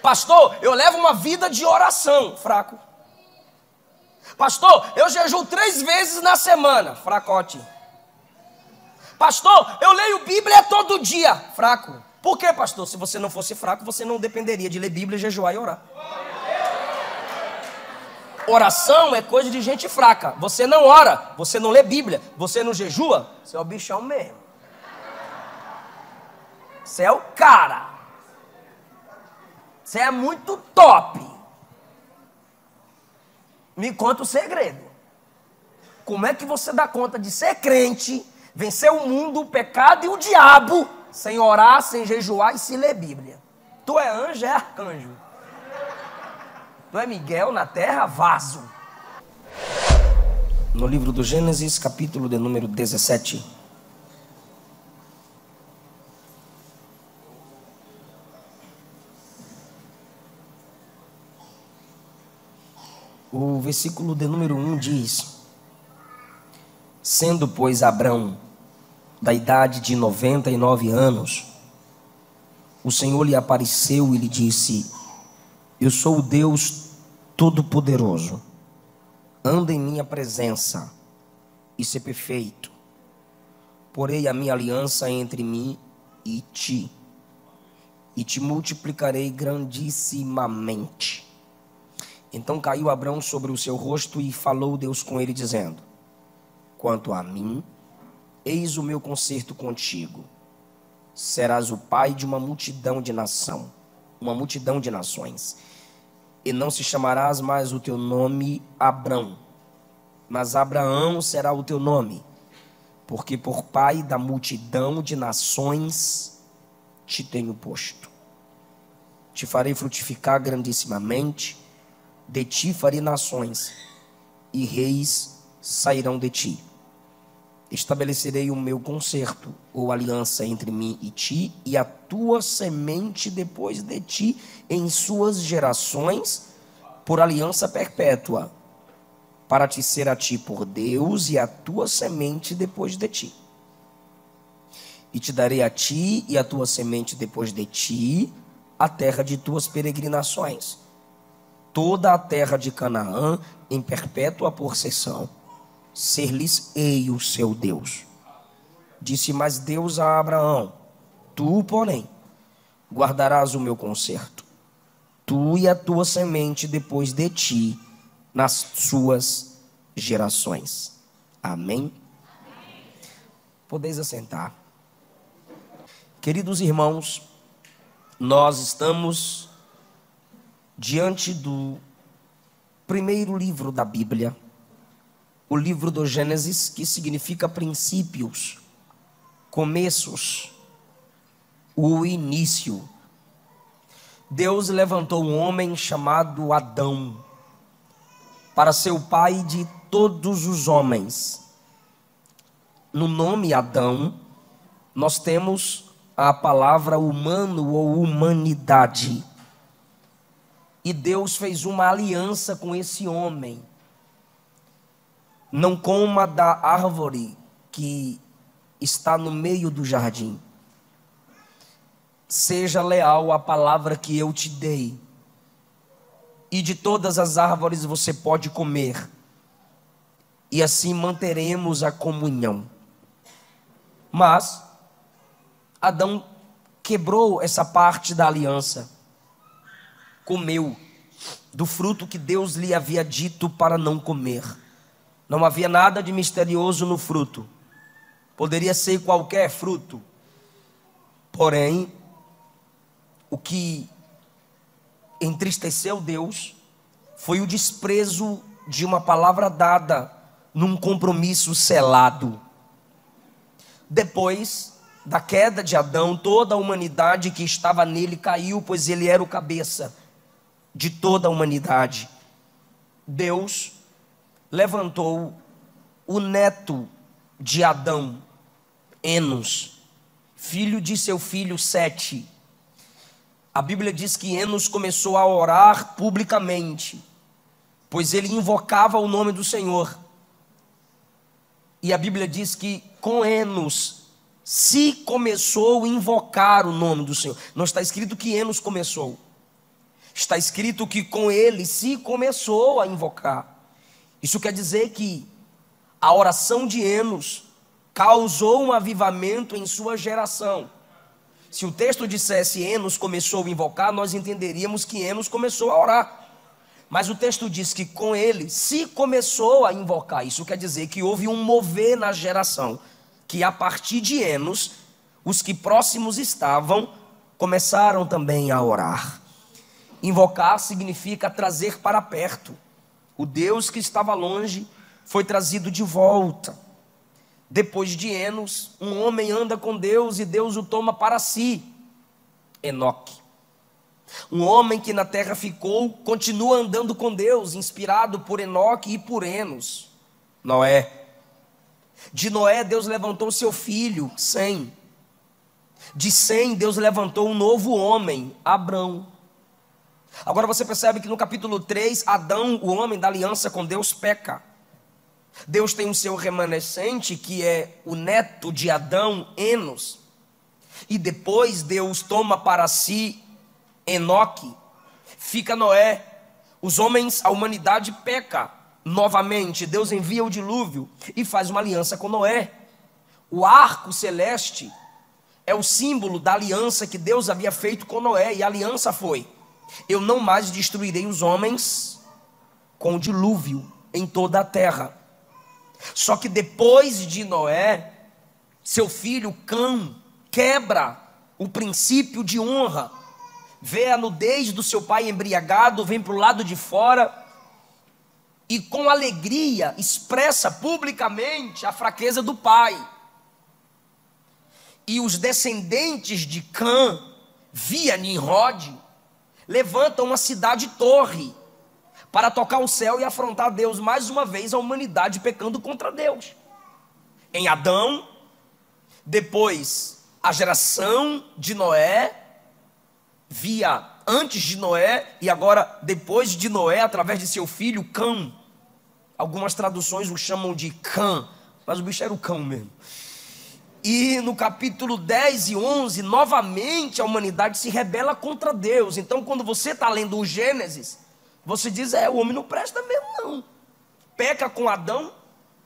Pastor, eu levo uma vida de oração. Fraco. Pastor, eu jejuo 3 vezes na semana. Fracote. Pastor, eu leio Bíblia todo dia. Fraco. Por quê, pastor? Se você não fosse fraco, você não dependeria de ler Bíblia, jejuar e orar. Oração é coisa de gente fraca. Você não ora, você não lê Bíblia, você não jejua, você é o bichão mesmo. Você é o cara. Você é muito top. Me conta o segredo. Como é que você dá conta de ser crente, vencer o mundo, o pecado e o diabo, sem orar, sem jejuar e sem ler Bíblia? Tu é anjo, é arcanjo. Tu é Miguel na terra, vaso. No livro do Gênesis, capítulo de número 17. O versículo de número 1 diz: sendo, pois, Abrão da idade de 99 anos, o Senhor lhe apareceu e lhe disse: eu sou o Deus Todo-Poderoso, anda em minha presença e ser perfeito. Porei a minha aliança entre mim e te multiplicarei grandissimamente. Então caiu Abrão sobre o seu rosto e falou Deus com ele, dizendo: quanto a mim, eis o meu concerto contigo. Serás o pai de uma multidão de nações, e não se chamarás mais o teu nome Abrão, mas Abraão será o teu nome, porque por pai da multidão de nações te tenho posto. Te farei frutificar grandissimamente, de ti farei nações, e reis sairão de ti. Estabelecerei o meu concerto, ou aliança entre mim e ti, e a tua semente depois de ti, em suas gerações, por aliança perpétua, para te ser a ti por Deus, e a tua semente depois de ti. E te darei a ti e a tua semente depois de ti, a terra de tuas peregrinações, toda a terra de Canaã, em perpétua possessão. Ser-lhes-ei o seu Deus. Disse mais Deus a Abraão: tu, porém, guardarás o meu concerto, tu e a tua semente depois de ti, nas suas gerações. Amém? Podeis assentar. Queridos irmãos, nós estamos diante do primeiro livro da Bíblia, o livro do Gênesis, que significa princípios, começos, o início. Deus levantou um homem chamado Adão para ser o pai de todos os homens. No nome Adão, nós temos a palavra humano ou humanidade. E Deus fez uma aliança com esse homem. Não coma da árvore que está no meio do jardim. Seja leal à palavra que eu te dei. E de todas as árvores você pode comer. E assim manteremos a comunhão. Mas Adão quebrou essa parte da aliança. Comeu do fruto que Deus lhe havia dito para não comer. Não havia nada de misterioso no fruto. Poderia ser qualquer fruto. Porém, o que entristeceu Deus foi o desprezo de uma palavra dada num compromisso selado. Depois da queda de Adão, toda a humanidade que estava nele caiu, pois ele era o cabeça de toda a humanidade. Deus levantou o neto de Adão, Enos, filho de seu filho Sete. A Bíblia diz que Enos começou a orar publicamente, pois ele invocava o nome do Senhor. E a Bíblia diz que com Enos se começou a invocar o nome do Senhor. Não está escrito que Enos começou. Está escrito que com ele se começou a invocar. Isso quer dizer que a oração de Enos causou um avivamento em sua geração. Se o texto dissesse Enos começou a invocar, nós entenderíamos que Enos começou a orar. Mas o texto diz que com ele se começou a invocar. Isso quer dizer que houve um mover na geração, que a partir de Enos, os que próximos estavam, começaram também a orar. Invocar significa trazer para perto. O Deus que estava longe foi trazido de volta. Depois de Enos, um homem anda com Deus e Deus o toma para si. Enoque. Um homem que na terra ficou, continua andando com Deus, inspirado por Enoque e por Enos. Noé. De Noé, Deus levantou seu filho, Sem. De Sem, Deus levantou um novo homem, Abrão. Agora você percebe que no capítulo 3, Adão, o homem da aliança com Deus, peca. Deus tem o seu remanescente, que é o neto de Adão, Enos. E depois Deus toma para si Enoque. Fica Noé. Os homens, a humanidade peca. Novamente, Deus envia o dilúvio e faz uma aliança com Noé. O arco celeste é o símbolo da aliança que Deus havia feito com Noé. E a aliança foi: eu não mais destruirei os homens com o dilúvio em toda a terra. Só que depois de Noé, seu filho Cã quebra o princípio de honra, vê a nudez do seu pai embriagado, vem para o lado de fora e com alegria expressa publicamente a fraqueza do pai. E os descendentes de Cã, via Nimrod, levantam uma cidade-torre para tocar o céu e afrontar Deus. Mais uma vez a humanidade pecando contra Deus. Em Adão, depois a geração de Noé, via antes de Noé e agora depois de Noé, através de seu filho Cã. Algumas traduções o chamam de Cã, mas o bicho era o cão mesmo. E no capítulo 10 e 11, novamente a humanidade se rebela contra Deus. Então quando você está lendo o Gênesis, você diz, o homem não presta mesmo não. Peca com Adão,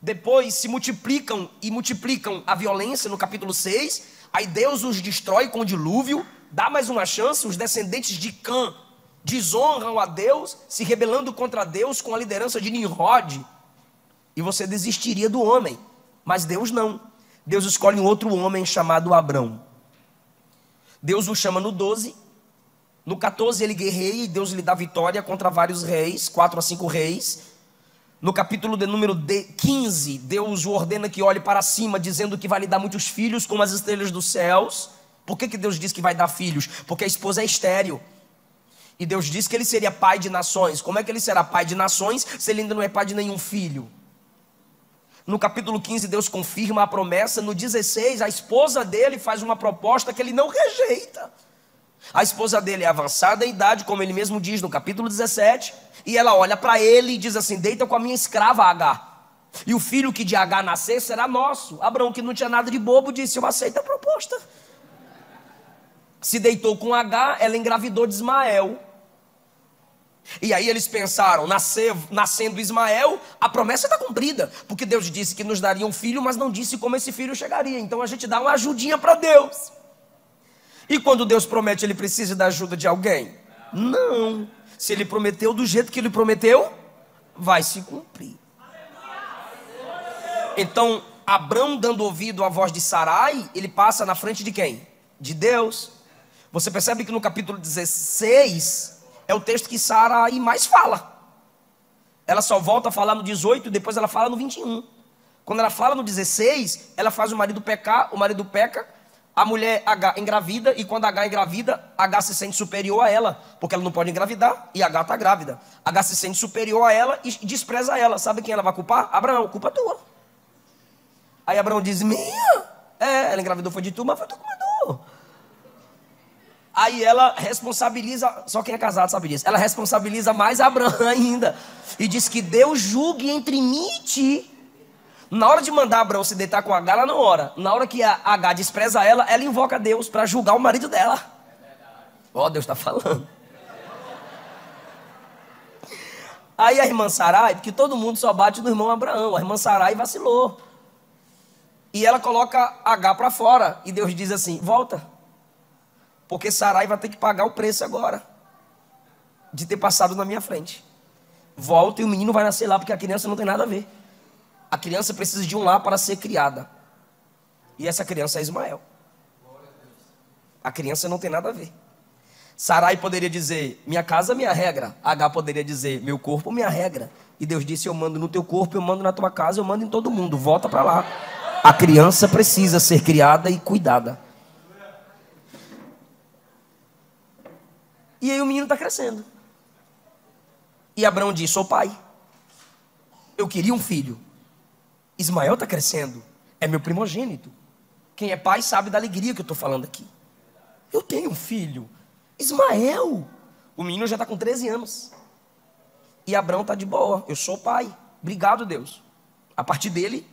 depois se multiplicam e multiplicam a violência no capítulo 6. Aí Deus os destrói com o dilúvio, dá mais uma chance, os descendentes de Cã desonram a Deus, se rebelando contra Deus com a liderança de Nimrod. E você desistiria do homem, mas Deus não. Deus escolhe um outro homem chamado Abrão. Deus o chama no 12. No 14 ele guerreia e Deus lhe dá vitória contra vários reis, 4 a 5 reis. No capítulo de número 15, Deus o ordena que olhe para cima, dizendo que vai lhe dar muitos filhos como as estrelas dos céus. Por que Deus diz que vai dar filhos? Porque a esposa é estéril. E Deus diz que ele seria pai de nações. Como é que ele será pai de nações se ele ainda não é pai de nenhum filho? No capítulo 15, Deus confirma a promessa. No 16, a esposa dele faz uma proposta que ele não rejeita. A esposa dele é avançada em idade, como ele mesmo diz no capítulo 17. E ela olha para ele e diz assim: deita com a minha escrava Agar. E o filho que de Agar nascer será nosso. Abraão, que não tinha nada de bobo, disse: eu aceito a proposta. Se deitou com Agar, ela engravidou de Ismael. E aí eles pensaram, nascendo Ismael, a promessa está cumprida, porque Deus disse que nos daria um filho, mas não disse como esse filho chegaria. Então a gente dá uma ajudinha para Deus. E quando Deus promete, ele precisa da ajuda de alguém? Não. Se ele prometeu do jeito que ele prometeu, vai se cumprir. Então Abrão, dando ouvido à voz de Sarai, ele passa na frente de quem? De Deus. Você percebe que no capítulo 16 é o texto que Sarai mais fala. Ela só volta a falar no 18, depois ela fala no 21. Quando ela fala no 16, ela faz o marido pecar, o marido peca, a mulher H engravida, e quando H engravida, H se sente superior a ela, porque ela não pode engravidar, e H está grávida. H se sente superior a ela e despreza ela. Sabe quem ela vai culpar? Abraão, culpa tua. Aí Abraão diz: minha? Ela engravidou, foi de tu, mas foi tu que mandou. Aí ela responsabiliza, só quem é casado sabe disso, ela responsabiliza mais Abraão ainda, e diz que Deus julgue entre mim e ti. Na hora de mandar Abraão se deitar com Agar, ela não ora. Na hora que a Agar despreza ela invoca Deus para julgar o marido dela. Ó, Deus está falando. Aí a irmã Sarai, porque todo mundo só bate no irmão Abraão, a irmã Sarai vacilou. E ela coloca H para fora. E Deus diz assim: volta. Porque Sarai vai ter que pagar o preço agora de ter passado na minha frente. Volta e o menino vai nascer lá, porque a criança não tem nada a ver. A criança precisa de um lar para ser criada. E essa criança é Ismael. A criança não tem nada a ver. Sarai poderia dizer: minha casa, minha regra. H poderia dizer: meu corpo, minha regra. E Deus disse: eu mando no teu corpo, eu mando na tua casa, eu mando em todo mundo. Volta para lá. A criança precisa ser criada e cuidada. E aí o menino está crescendo. E Abraão diz: sou pai. Eu queria um filho. Ismael está crescendo. É meu primogênito. Quem é pai sabe da alegria que eu estou falando aqui. Eu tenho um filho. Ismael. O menino já está com 13 anos. E Abraão está de boa. Eu sou pai. Obrigado, Deus. A partir dele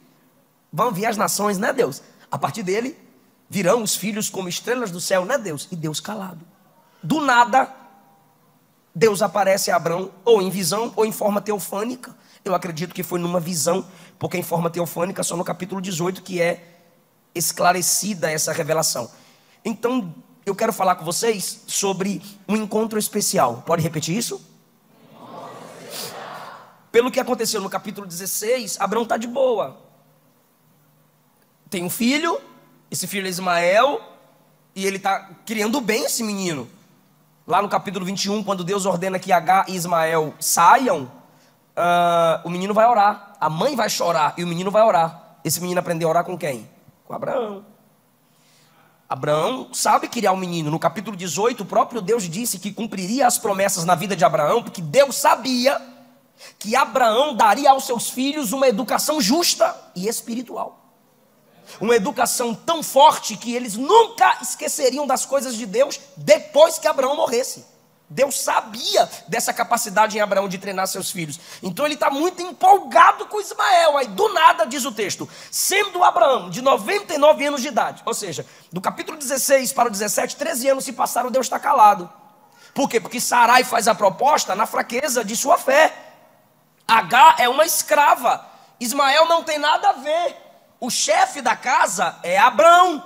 vão vir as nações, né, Deus? A partir dele virão os filhos como estrelas do céu, né, Deus? E Deus calado. Do nada, Deus aparece a Abraão, ou em visão, ou em forma teofânica. Eu acredito que foi numa visão, porque em forma teofânica, só no capítulo 18, que é esclarecida essa revelação. Então, eu quero falar com vocês sobre um encontro especial. Pode repetir isso? Pelo que aconteceu no capítulo 16, Abraão está de boa. Tem um filho, esse filho é Ismael, e ele está criando bem esse menino. Lá no capítulo 21, quando Deus ordena que H e Ismael saiam, o menino vai orar, a mãe vai chorar e o menino vai orar. Esse menino aprendeu a orar com quem? Com Abraão. Abraão sabe criar um menino. No capítulo 18, o próprio Deus disse que cumpriria as promessas na vida de Abraão, porque Deus sabia que Abraão daria aos seus filhos uma educação justa e espiritual. Uma educação tão forte que eles nunca esqueceriam das coisas de Deus depois que Abraão morresse. Deus sabia dessa capacidade em Abraão de treinar seus filhos. Então ele está muito empolgado com Ismael. Aí do nada diz o texto: sendo Abraão de 99 anos de idade. Ou seja, do capítulo 16 para o 17, 13 anos se passaram, Deus está calado. Por quê? Porque Sarai faz a proposta na fraqueza de sua fé. H é uma escrava. Ismael não tem nada a ver. O chefe da casa é Abraão.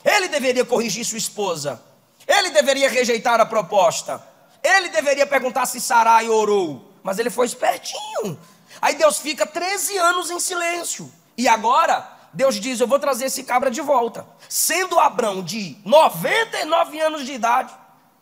Ele deveria corrigir sua esposa. Ele deveria rejeitar a proposta. Ele deveria perguntar se Sarai orou. Mas ele foi espertinho. Aí Deus fica 13 anos em silêncio. E agora Deus diz: eu vou trazer esse cabra de volta. Sendo Abraão de 99 anos de idade,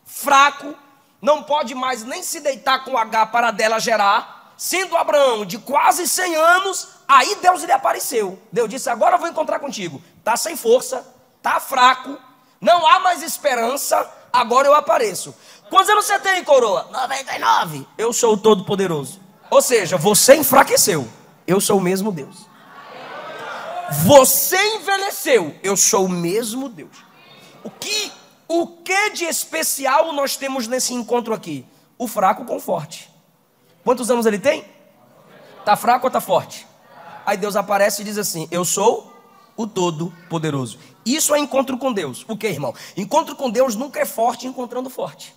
fraco, não pode mais nem se deitar com H para dela gerar. Sendo Abraão de quase 100 anos, aí Deus lhe apareceu. Deus disse: agora eu vou encontrar contigo. Está sem força, está fraco, não há mais esperança, agora eu apareço. Quantos anos você tem, coroa? 99. Eu sou o Todo-Poderoso. Ou seja, você enfraqueceu, eu sou o mesmo Deus. Você envelheceu, eu sou o mesmo Deus. O que de especial nós temos nesse encontro aqui? O fraco com o forte. Quantos anos ele tem? Está fraco ou está forte? Aí Deus aparece e diz assim: eu sou o Todo-Poderoso. Isso é encontro com Deus. O que, irmão? Encontro com Deus nunca é forte encontrando forte.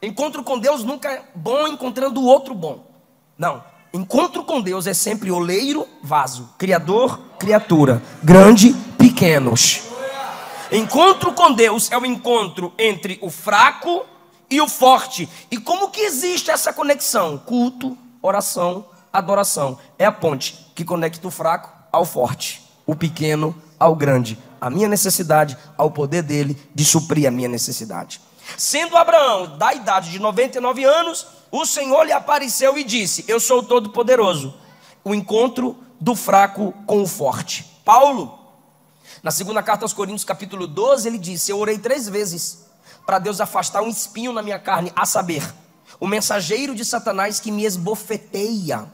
Encontro com Deus nunca é bom encontrando o outro bom. Não. Encontro com Deus é sempre oleiro, vaso. Criador, criatura. Grande, pequenos. Encontro com Deus é o encontro entre o fraco e o forte. E como que existe essa conexão? Culto, oração, adoração. É a ponte que conecta o fraco ao forte, o pequeno ao grande, a minha necessidade ao poder dele de suprir a minha necessidade. Sendo Abraão da idade de 99 anos, o Senhor lhe apareceu e disse: eu sou o Todo-Poderoso. O encontro do fraco com o forte. Paulo, na segunda carta aos Coríntios, capítulo 12, ele disse: eu orei 3 vezes para Deus afastar um espinho na minha carne, a saber, o mensageiro de Satanás que me esbofeteia.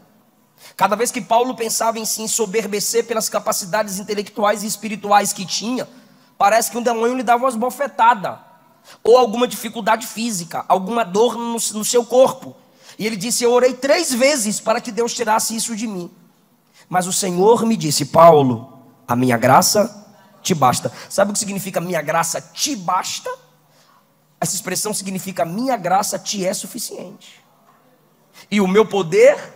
Cada vez que Paulo pensava em se ensoberbecer pelas capacidades intelectuais e espirituais que tinha, parece que um demônio lhe dava umas bofetadas, ou alguma dificuldade física, alguma dor no seu corpo. E ele disse: eu orei 3 vezes para que Deus tirasse isso de mim. Mas o Senhor me disse: Paulo, a minha graça te basta. Sabe o que significa minha graça te basta? Essa expressão significa: minha graça te é suficiente. E o meu poder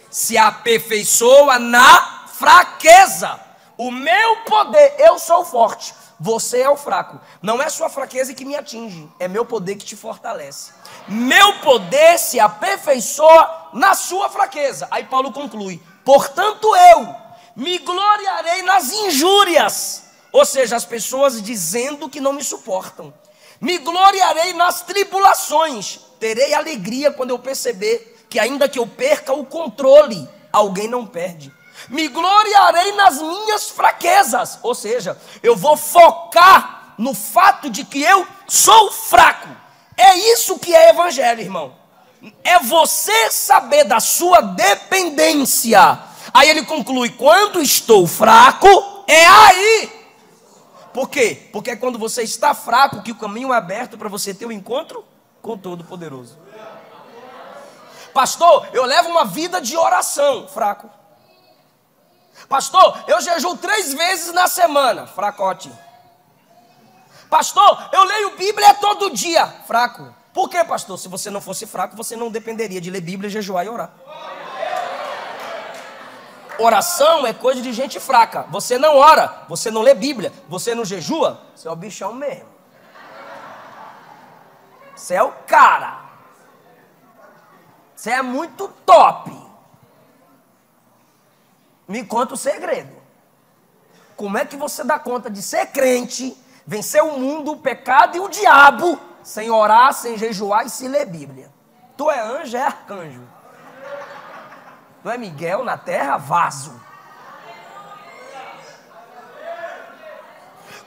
se aperfeiçoa na fraqueza. O meu poder, eu sou forte, você é o fraco. Não é sua fraqueza que me atinge, é meu poder que te fortalece. Meu poder se aperfeiçoa na sua fraqueza. Aí Paulo conclui: portanto eu me gloriarei nas injúrias, ou seja, as pessoas dizendo que não me suportam. Me gloriarei nas tribulações, terei alegria quando eu perceber que ainda que eu perca o controle, alguém não perde. Me gloriarei nas minhas fraquezas, ou seja, eu vou focar no fato de que eu sou fraco. É isso que é evangelho, irmão. É você saber da sua dependência. Aí ele conclui: quando estou fraco, é aí. Por quê? Porque é quando você está fraco que o caminho é aberto para você ter um encontro com o Todo-Poderoso. Pastor, eu levo uma vida de oração. Fraco. Pastor, eu jejuo 3 vezes na semana. Fracote. Pastor, eu leio Bíblia todo dia. Fraco. Por quê, pastor? Se você não fosse fraco, você não dependeria de ler Bíblia, jejuar e orar. Oração é coisa de gente fraca. Você não ora, você não lê Bíblia, você não jejua, você é o bichão mesmo. Você é o cara. Você é muito top. Me conta o segredo. Como é que você dá conta de ser crente, vencer o mundo, o pecado e o diabo, sem orar, sem jejuar e se ler Bíblia? Tu é anjo, é arcanjo. Tu é Miguel na terra, vaso.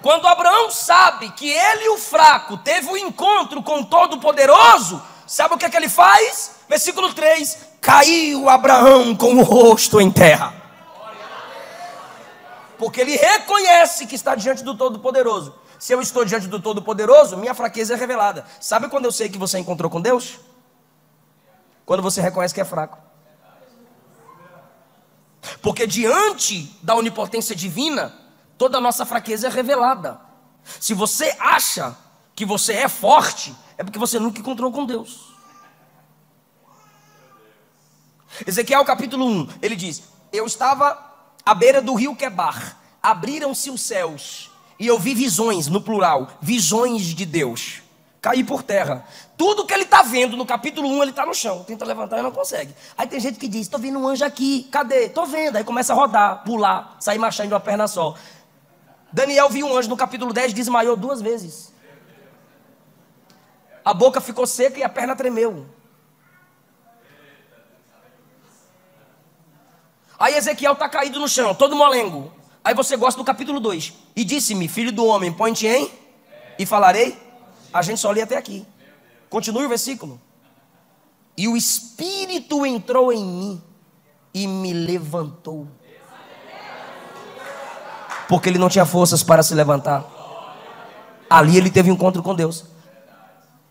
Quando Abraão sabe que ele, o fraco, teve um encontro com o Todo-Poderoso, sabe o que é que ele faz? Versículo 3: caiu Abraão com o rosto em terra. Porque ele reconhece que está diante do Todo-Poderoso. Se eu estou diante do Todo-Poderoso, minha fraqueza é revelada. Sabe quando eu sei que você encontrou com Deus? Quando você reconhece que é fraco. Porque diante da onipotência divina, toda a nossa fraqueza é revelada. Se você acha que você é forte, é porque você nunca encontrou com Deus. Ezequiel capítulo 1, ele diz: eu estava à beira do rio Quebar, abriram-se os céus, e eu vi visões, no plural, visões de Deus. Caí por terra. Tudo que ele está vendo no capítulo 1, ele está no chão. Tenta levantar e não consegue. Aí tem gente que diz: estou vendo um anjo aqui. Cadê? Estou vendo. Aí começa a rodar, pular, sair marchando de uma perna só. Daniel viu um anjo no capítulo 10, desmaiou 2 vezes. A boca ficou seca e a perna tremeu. Aí Ezequiel está caído no chão, todo molengo. Aí você gosta do capítulo 2. E disse-me: filho do homem, põe-te em e falarei. A gente só lê até aqui. Continue o versículo. E o Espírito entrou em mim e me levantou. Porque ele não tinha forças para se levantar. Ali ele teve um encontro com Deus.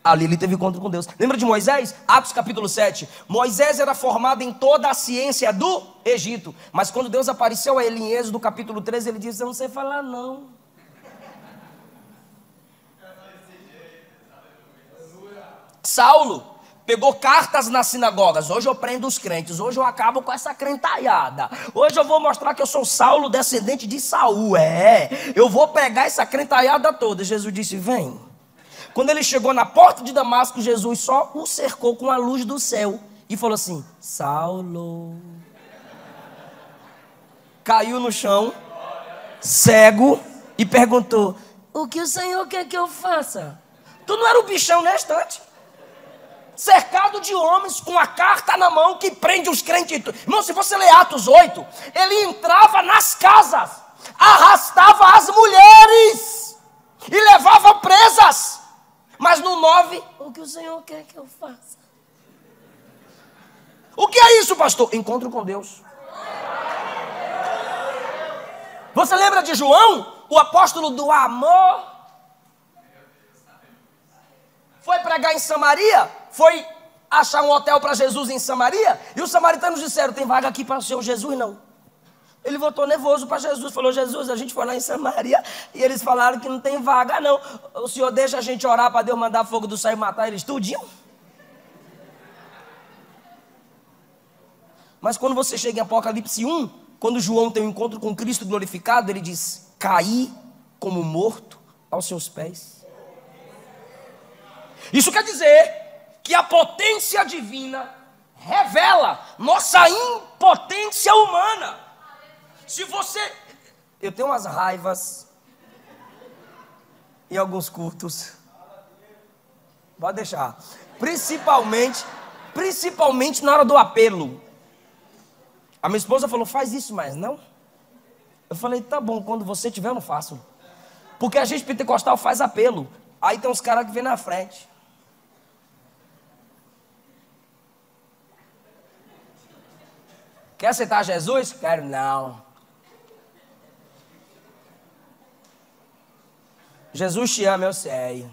Ali ele teve um encontro com Deus. Lembra de Moisés? Atos capítulo 7. Moisés era formado em toda a ciência do Egito. Mas quando Deus apareceu a ele em Êxodo capítulo 13, ele disse: eu não sei falar não. Saulo pegou cartas nas sinagogas. Hoje eu prendo os crentes, hoje eu acabo com essa crentalhada. Hoje eu vou mostrar que eu sou Saulo, descendente de Saul. Eu vou pegar essa crentalhada toda. Jesus disse: vem. Quando ele chegou na porta de Damasco, Jesus só o cercou com a luz do céu e falou assim: Saulo. Caiu no chão, cego, e perguntou: o que o Senhor quer que eu faça? Tu não era o bichão na estante? Cercado de homens com a carta na mão que prende os crentes. Irmão, se você ler Atos 8, ele entrava nas casas, arrastava as mulheres e levava presas. Mas no 9, o que o Senhor quer que eu faça? O que é isso, pastor? Encontro com Deus. Você lembra de João, o apóstolo do amor? Foi pregar em Samaria, foi achar um hotel para Jesus em Samaria, e os samaritanos disseram: tem vaga aqui para o Senhor Jesus? Não. Ele voltou nervoso para Jesus, falou: Jesus, a gente foi lá em Samaria e eles falaram que não tem vaga não. O Senhor deixa a gente orar para Deus mandar fogo do céu e matar eles tudinho? Mas quando você chega em Apocalipse 1, quando João tem um encontro com Cristo glorificado, ele diz: caí como morto aos seus pés. Isso quer dizer que a potência divina revela nossa impotência humana. Se você... Eu tenho umas raivas em alguns cultos. Pode deixar. Principalmente na hora do apelo. A minha esposa falou: faz isso, mas não. Eu falei: tá bom, quando você tiver eu não faço. Porque a gente pentecostal faz apelo. Aí tem uns caras que vêm na frente. Quer aceitar Jesus? Quero não. Jesus te ama, eu sei.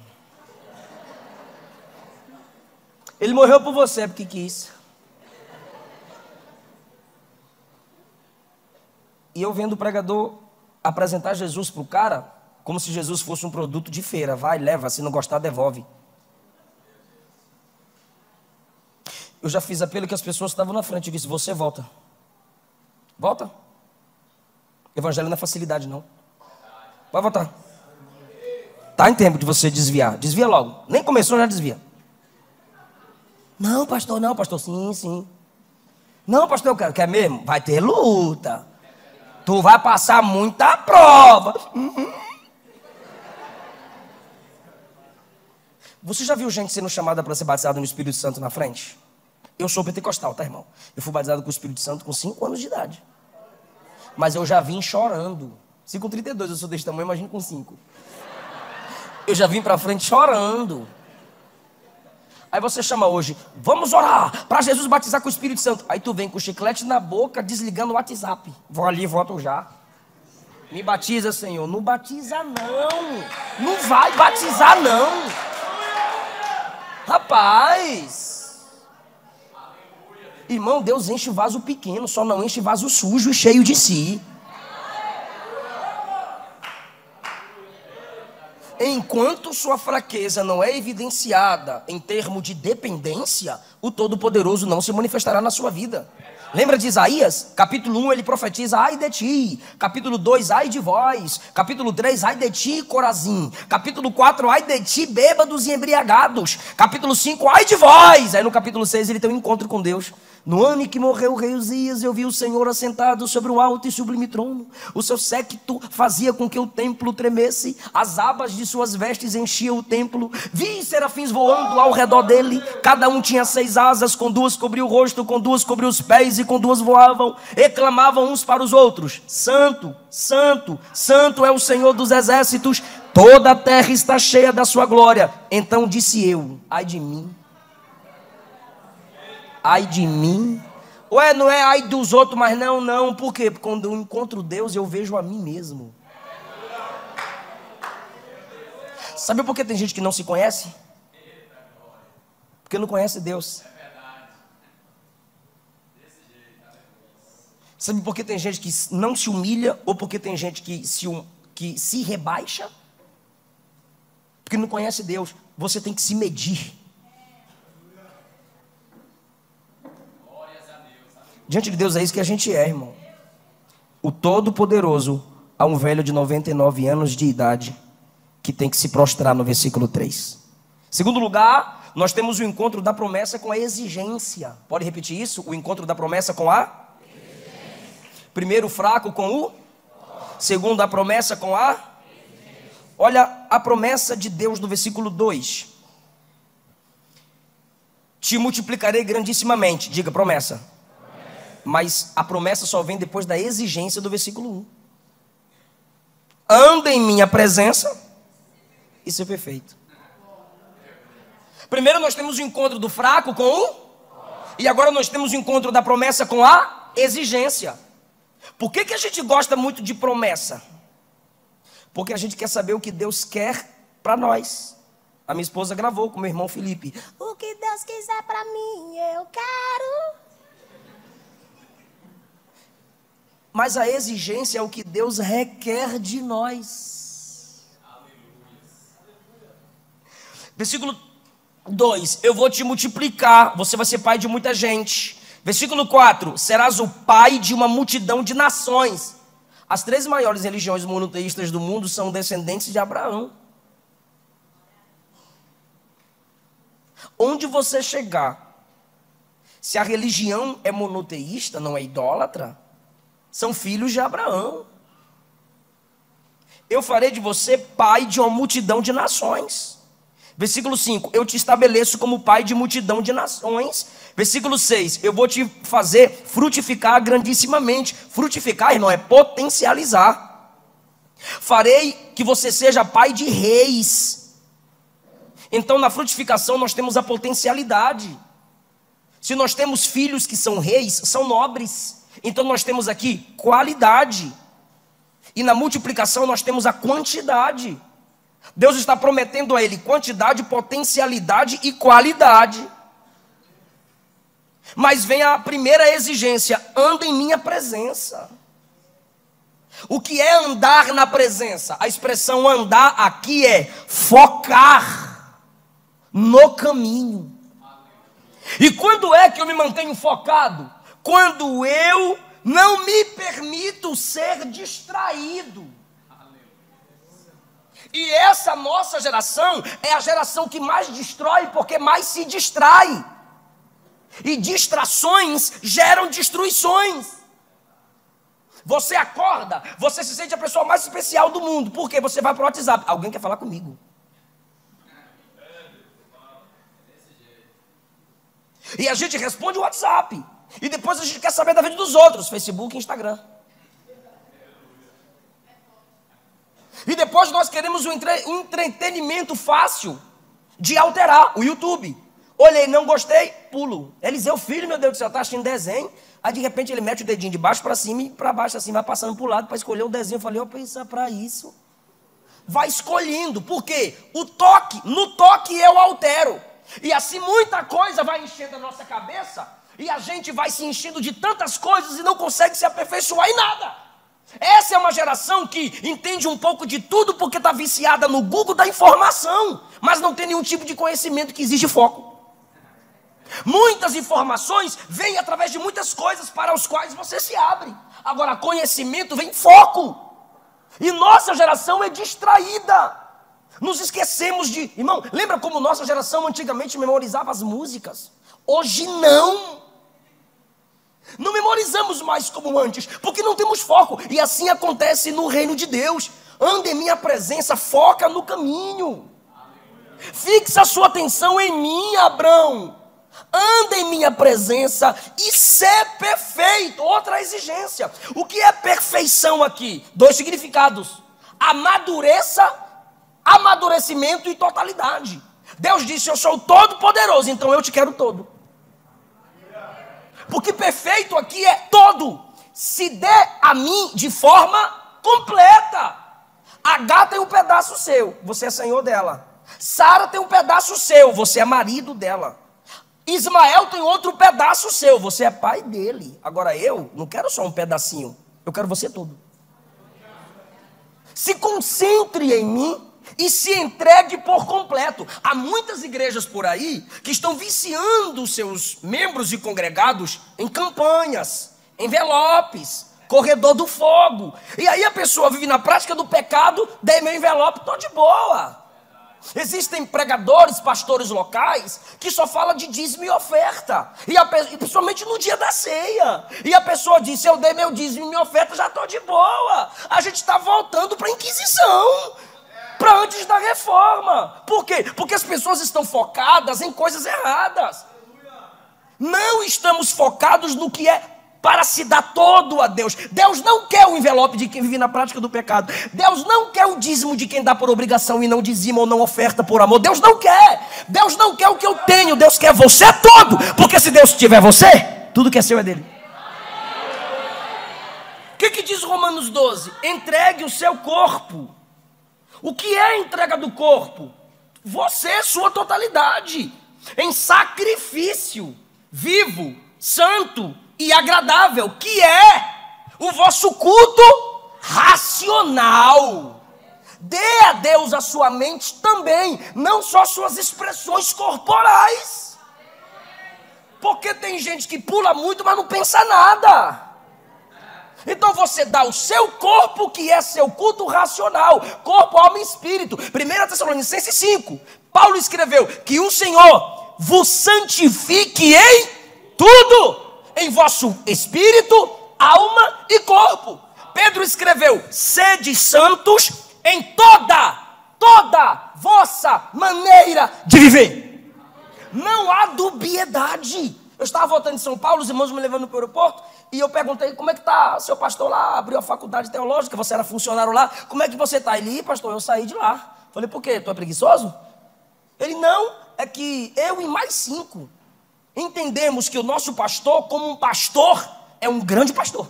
Ele morreu por você porque quis. E eu vendo o pregador apresentar Jesus para o cara, como se Jesus fosse um produto de feira. Vai, leva, se não gostar, devolve. Eu já fiz apelo que as pessoas estavam na frente. Eu disse: você volta. Volta. Evangelho não é facilidade, não. Vai voltar. Está em tempo de você desviar. Desvia logo. Nem começou, já desvia. Não, pastor, não, pastor. Sim, sim. Não, pastor, eu quero. Quer mesmo? Vai ter luta. Tu vai passar muita prova. Você já viu gente sendo chamada para ser batizada no Espírito Santo na frente? Eu sou pentecostal, tá, irmão? Eu fui batizado com o Espírito Santo com 5 anos de idade. Mas eu já vim chorando. 5,32, eu sou desse tamanho, imagina com 5. Eu já vim para frente chorando. Aí você chama hoje: vamos orar para Jesus batizar com o Espírito Santo. Aí tu vem com o chiclete na boca, desligando o WhatsApp. Vou ali, volto já. Me batiza, Senhor. Não batiza não. Não vai batizar não. Rapaz. Irmão, Deus enche vaso pequeno, só não enche vaso sujo e cheio de si. Enquanto sua fraqueza não é evidenciada em termos de dependência, o Todo-Poderoso não se manifestará na sua vida. Lembra de Isaías? Capítulo 1 ele profetiza: ai de ti. Capítulo 2, ai de vós. Capítulo 3, ai de ti, Corazim. Capítulo 4, ai de ti, bêbados e embriagados. Capítulo 5, ai de vós. Aí no capítulo 6 ele tem um encontro com Deus. No ano em que morreu o rei Uzias, eu vi o Senhor assentado sobre um alto e sublime trono. O seu séquito fazia com que o templo tremesse. As abas de suas vestes enchiam o templo. Vi serafins voando ao redor dele. Cada um tinha 6 asas, com 2 cobriu o rosto, com 2 cobriu os pés e com 2 voavam. E clamavam uns para os outros: Santo, Santo, Santo é o Senhor dos exércitos. Toda a terra está cheia da sua glória. Então disse eu: ai de mim. Ai de mim. Ué, não é ai dos outros, mas não. Por quê? Porque quando eu encontro Deus, eu vejo a mim mesmo. Sabe por que tem gente que não se conhece? Porque não conhece Deus. Sabe por que tem gente que não se humilha? Ou porque tem gente que se rebaixa? Porque não conhece Deus. Você tem que se medir. Diante de Deus é isso que a gente é, irmão. O Todo-Poderoso a um velho de 99 anos de idade que tem que se prostrar no versículo 3. Segundo lugar, nós temos o encontro da promessa com a exigência. Pode repetir isso? O encontro da promessa com a exigência. Primeiro, o fraco com o. Segundo, a promessa com a exigência. Olha a promessa de Deus no versículo 2. Te multiplicarei grandissimamente. Diga promessa. Mas a promessa só vem depois da exigência do versículo 1. Anda em minha presença e ser perfeito. Primeiro nós temos o encontro do fraco com o... E agora nós temos o encontro da promessa com a exigência. Por que a gente gosta muito de promessa? Porque a gente quer saber o que Deus quer para nós. A minha esposa gravou com meu irmão Felipe: o que Deus quiser para mim, eu quero. Mas a exigência é o que Deus requer de nós. Versículo 2: eu vou te multiplicar, você vai ser pai de muita gente. Versículo 4: serás o pai de uma multidão de nações. As 3 maiores religiões monoteístas do mundo são descendentes de Abraão. Onde você chegar, se a religião é monoteísta, não é idólatra, são filhos de Abraão. Eu farei de você pai de uma multidão de nações. Versículo 5: eu te estabeleço como pai de multidão de nações. Versículo 6: eu vou te fazer frutificar grandissimamente. Frutificar, irmão, é potencializar. Farei que você seja pai de reis. Então, na frutificação, nós temos a potencialidade. Se nós temos filhos que são reis, são nobres. Então, nós temos aqui qualidade. E na multiplicação, nós temos a quantidade. Deus está prometendo a ele quantidade, potencialidade e qualidade. Mas vem a primeira exigência: anda em minha presença. O que é andar na presença? A expressão andar aqui é focar no caminho. E quando é que eu me mantenho focado? Quando eu não me permito ser distraído. E essa nossa geração é a geração que mais destrói, porque mais se distrai. E distrações geram destruições. Você acorda, você se sente a pessoa mais especial do mundo. Por quê? Você vai para o WhatsApp: alguém quer falar comigo. E a gente responde o WhatsApp. E depois a gente quer saber da vida dos outros: Facebook e Instagram. E depois nós queremos um entretenimento fácil de alterar, o YouTube. Olhei, não gostei, pulo. Eliseu Filho, meu Deus do céu, está assistindo desenho. Aí de repente ele mete o dedinho de baixo para cima e para baixo assim, vai passando para o lado para escolher o desenho. Eu falei: eu pensar para isso. Vai escolhendo, por quê? No toque eu altero. E assim muita coisa vai enchendo a nossa cabeça. E a gente vai se enchendo de tantas coisas e não consegue se aperfeiçoar em nada. Essa é uma geração que entende um pouco de tudo porque está viciada no Google da informação, mas não tem nenhum tipo de conhecimento que exige foco. Muitas informações vêm através de muitas coisas para as quais você se abre. Agora, conhecimento vem foco. E nossa geração é distraída. Nos esquecemos de... Irmão, lembra como nossa geração antigamente memorizava as músicas? Hoje não. Não memorizamos mais como antes, porque não temos foco. E assim acontece no reino de Deus. Anda em minha presença, foca no caminho. Fixa a sua atenção em mim, Abrão. Anda em minha presença e ser perfeito. Outra exigência. O que é perfeição aqui? 2 significados: amadurecimento e totalidade. Deus disse: eu sou todo poderoso, então eu te quero todo. Porque perfeito aqui é todo. Se der a mim de forma completa. Agar tem um pedaço seu, você é senhor dela. Sara tem um pedaço seu, você é marido dela. Ismael tem outro pedaço seu, você é pai dele. Agora eu não quero só um pedacinho, eu quero você todo. Se concentre em mim e se entregue por completo. Há muitas igrejas por aí que estão viciando seus membros e congregados em campanhas, envelopes, corredor do fogo. E aí a pessoa vive na prática do pecado: dei meu envelope, estou de boa. Existem pregadores, pastores locais que só falam de dízimo e oferta, e principalmente no dia da ceia. E a pessoa diz: eu dei meu dízimo e minha oferta, já estou de boa. A gente está voltando para a Inquisição, para antes da reforma. Por quê? Porque as pessoas estão focadas em coisas erradas. Não estamos focados no que é para se dar todo a Deus. Deus não quer o envelope de quem vive na prática do pecado. Deus não quer o dízimo de quem dá por obrigação e não dizima ou não oferta por amor. Deus não quer. Deus não quer o que eu tenho. Deus quer você todo. Porque se Deus tiver você, tudo que é seu é dele. O que diz Romanos 12? Entregue o seu corpo. O que é a entrega do corpo? Você, sua totalidade, em sacrifício vivo, santo e agradável, que é o vosso culto racional. Dê a Deus a sua mente também, não só suas expressões corporais. Porque tem tem gente que pula muito, mas não pensa nada. Então você dá o seu corpo, que é seu culto racional, corpo, alma e espírito. 1 Tessalonicenses 5, Paulo escreveu que o Senhor vos santifique em tudo, em vosso espírito, alma e corpo. Pedro escreveu: sede santos em toda vossa maneira de viver. Não há dubiedade. Eu estava voltando de São Paulo, os irmãos me levando para o aeroporto, e eu perguntei: como é que está seu pastor lá? Abriu a faculdade teológica, você era funcionário lá, como é que você está? Ele: pastor, eu saí de lá. Falei: por quê? Tu é preguiçoso? Ele: não, é que eu e mais 5 entendemos que o nosso pastor, como um pastor, é um grande pastor,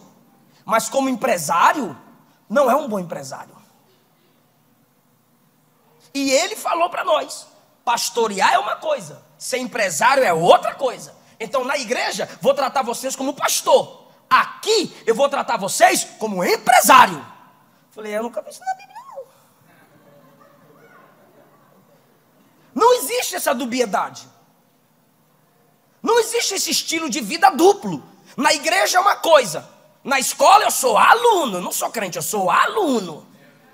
mas como empresário, não é um bom empresário. E ele falou para nós: pastorear é uma coisa, ser empresário é outra coisa. Então na igreja vou tratar vocês como pastor, aqui eu vou tratar vocês como empresário. Falei: eu nunca vi isso na Bíblia, não. Não existe essa dubiedade. Não existe esse estilo de vida duplo. Na igreja é uma coisa, na escola eu sou aluno, não sou crente, eu sou aluno.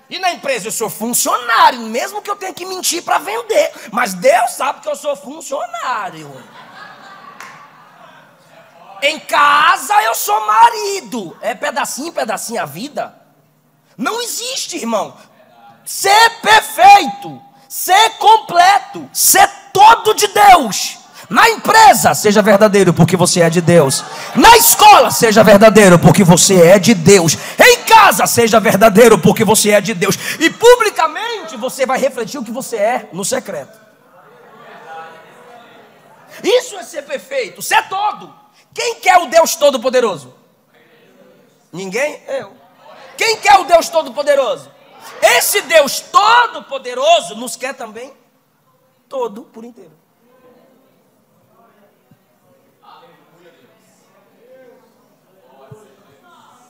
E na empresa eu sou funcionário, mesmo que eu tenha que mentir para vender, mas Deus sabe que eu sou funcionário. Em casa eu sou marido. É pedacinho, pedacinho a vida. Não existe, irmão. Ser perfeito, ser completo, ser todo de Deus. Na empresa, seja verdadeiro porque você é de Deus. Na escola, seja verdadeiro porque você é de Deus. Em casa, seja verdadeiro porque você é de Deus. E publicamente você vai refletir o que você é no secreto. Isso é ser perfeito, ser todo. Quem quer o Deus Todo-Poderoso? Ninguém? Eu. Quem quer o Deus Todo-Poderoso? Esse Deus Todo-Poderoso nos quer também todo por inteiro.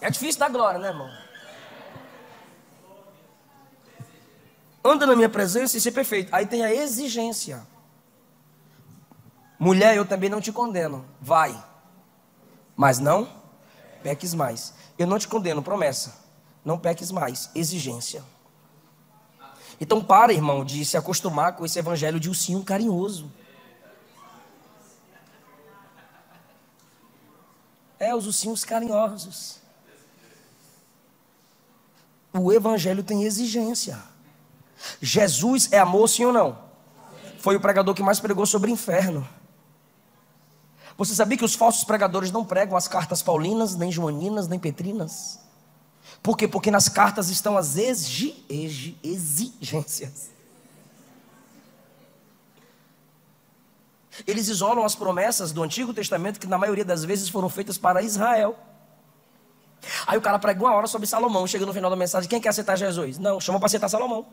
É difícil dar glória, né, irmão? Anda na minha presença e ser perfeito. Aí tem a exigência. Mulher, eu também não te condeno. Vai. Mas não peques mais. Eu não te condeno, promessa. Não peques mais. Exigência. Então para, irmão, de se acostumar com esse evangelho de ursinho carinhoso. É, os ursinhos carinhosos. O evangelho tem exigência. Jesus é amor, sim ou não? Foi o pregador que mais pregou sobre inferno. Você sabia que os falsos pregadores não pregam as cartas paulinas, nem joaninas, nem petrinas? Por quê? Porque nas cartas estão as exigências. Eles isolam as promessas do Antigo Testamento, que na maioria das vezes foram feitas para Israel. Aí o cara prega 1 hora sobre Salomão, chega no final da mensagem: quem quer aceitar Jesus? Não, chamou para aceitar Salomão.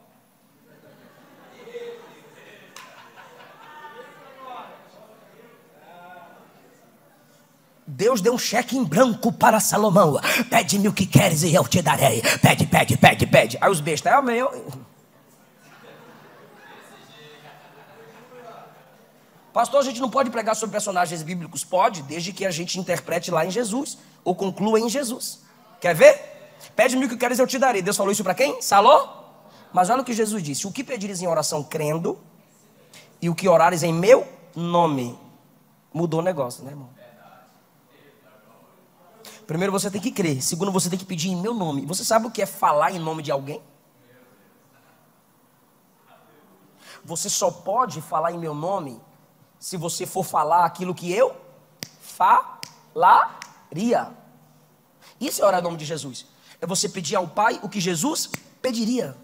Deus deu um cheque em branco para Salomão: pede-me o que queres e eu te darei. Pede, pede, pede, pede. Aí os bestas: é o meu. Pastor, a gente não pode pregar sobre personagens bíblicos? Pode, desde que a gente interprete lá em Jesus, ou conclua em Jesus. Quer ver? Pede-me o que queres, eu te darei. Deus falou isso para quem? Salô? Mas olha o que Jesus disse: o que pedires em oração crendo, e o que orares em meu nome. Mudou o negócio, né, irmão? Primeiro você tem que crer. Segundo, você tem que pedir em meu nome. Você sabe o que é falar em nome de alguém? Você só pode falar em meu nome se você for falar aquilo que eu falaria. Isso é orar em nome de Jesus. É você pedir ao Pai o que Jesus pediria.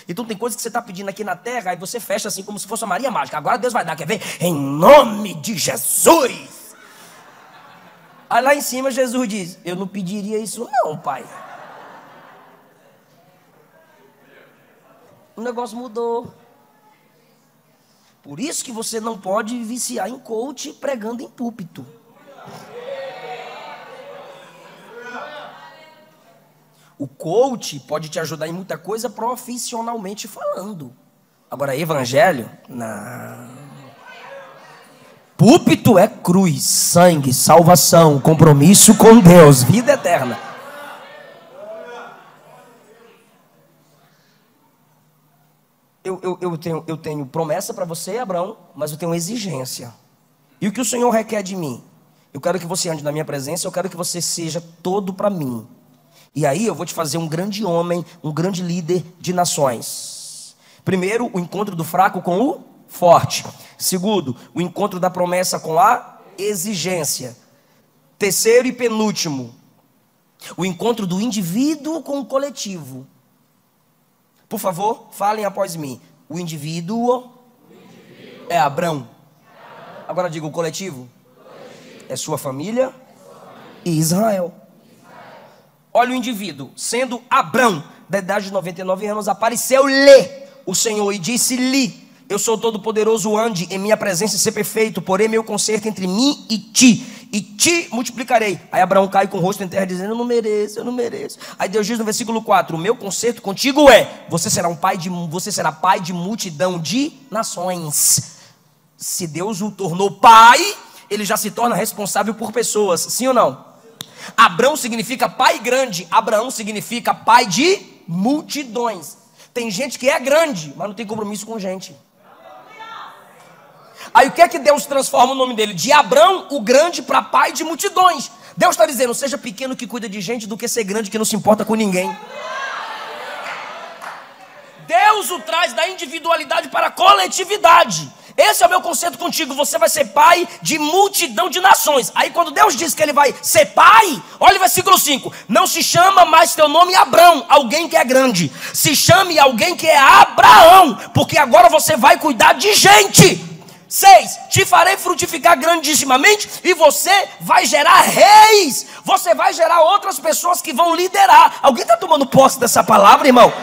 Então tem coisas que você está pedindo aqui na terra, aí você fecha assim como se fosse a Maria Mágica. Agora Deus vai dar, quer ver? Em nome de Jesus. Aí lá em cima Jesus diz: eu não pediria isso não, Pai. O negócio mudou. Por isso que você não pode viciar em coach pregando em púlpito. O coach pode te ajudar em muita coisa profissionalmente falando. Agora, evangelho? Não. púlpito é cruz, sangue, salvação, compromisso com Deus, vida eterna. Eu tenho promessa para você, Abraão, mas eu tenho uma exigência. E o que o Senhor requer de mim? Eu quero que você ande na minha presença, eu quero que você seja todo para mim. E aí eu vou te fazer um grande homem, um grande líder de nações. Primeiro, o encontro do fraco com o forte. Segundo, o encontro da promessa com a exigência. Terceiro e penúltimo, o encontro do indivíduo com o coletivo. Por favor, falem após mim. O indivíduo é Abrão. Agora diga o coletivo. É sua família e Israel. Olha o indivíduo, sendo Abrão, da idade de 99 anos, apareceu-lhe o Senhor e disse-lhe: eu sou todo poderoso, ande em minha presença e ser perfeito, porém meu conserto entre mim e te multiplicarei. Aí Abraão cai com o rosto em terra dizendo: eu não mereço, eu não mereço. Aí Deus diz no versículo 4: o meu conserto contigo é, você será pai de multidão de nações. Se Deus o tornou pai, ele já se torna responsável por pessoas, sim ou não? Abrão significa pai grande, Abraão significa pai de multidões. Tem gente que é grande, mas não tem compromisso com gente. Aí o que é que Deus transforma o nome dele? De Abrão, o grande, para pai de multidões. Deus está dizendo: seja pequeno que cuida de gente do que ser grande que não se importa com ninguém. Deus o traz da individualidade para a coletividade. Esse é o meu conceito contigo. Você vai ser pai de multidão de nações. Aí quando Deus diz que ele vai ser pai, olha o versículo 5: não se chama mais teu nome Abrão, alguém que é grande. Se chame alguém que é Abraão, porque agora você vai cuidar de gente. 6, te farei frutificar grandissimamente e você vai gerar reis. Você vai gerar outras pessoas que vão liderar. Alguém está tomando posse dessa palavra, irmão?